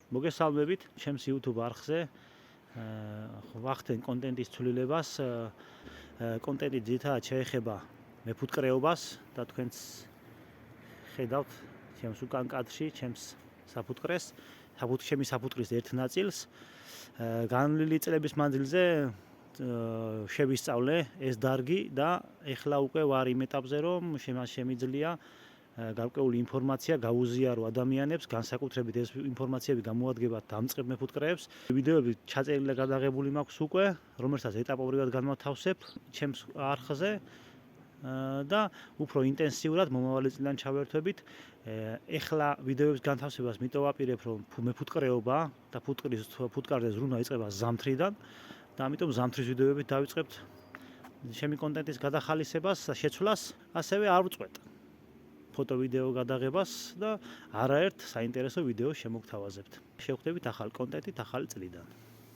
მოგესალმებით ჩემს YouTube არხზე. ვახდენ კონტენტის ცვლილებას. კონტენტი ძირითადად შეეხება მეფუტკრეობას და თქვენც ხედავთ ჩემს უკან კადრში, ჩემს საფუტკრეს, ჩემი საფუტკრის ერთ ნაწილს. განვლილი წლების მანძილზე შევისწავლე ეს დარგი და ეხლა უკვე ვარ იმ ეტაპზე, რომ შემიძლია გარკვეული ინფორმაცია გაუზიარო ადამიანებს, განსაკუთრებით ეს ინფორმაციები გამოადგება დამწყებ მეფუტკრეებს. ვიდეოები ჩაწერილი და გადაღებული მაქვს უკვე, რომელსაც ეტაპობრივად განმათავსებ ჩემს არხზე და უფრო ინტენსიურად მომავალი წლიდან ჩავერთვებით. ეხლა ვიდეოების განთავსებას მიტოვაპირებ, რომ მეფუტკრეობა და ფუტკარზე ზრუნვა იწყება ზამთრიდან და ამიტომ ზამთრის ვიდეოებით დავიწყებთ ჩემი კონტენტის გადახალისებას და შეცვლას, ასევე არ ვწყვეტ ფოტო-ვიდეო გადაღებას და არაერთ საინტერესო ვიდეოს შემოგთავაზებთ. შევხვდებით ახალ კონტენტით ახალი წლიდან.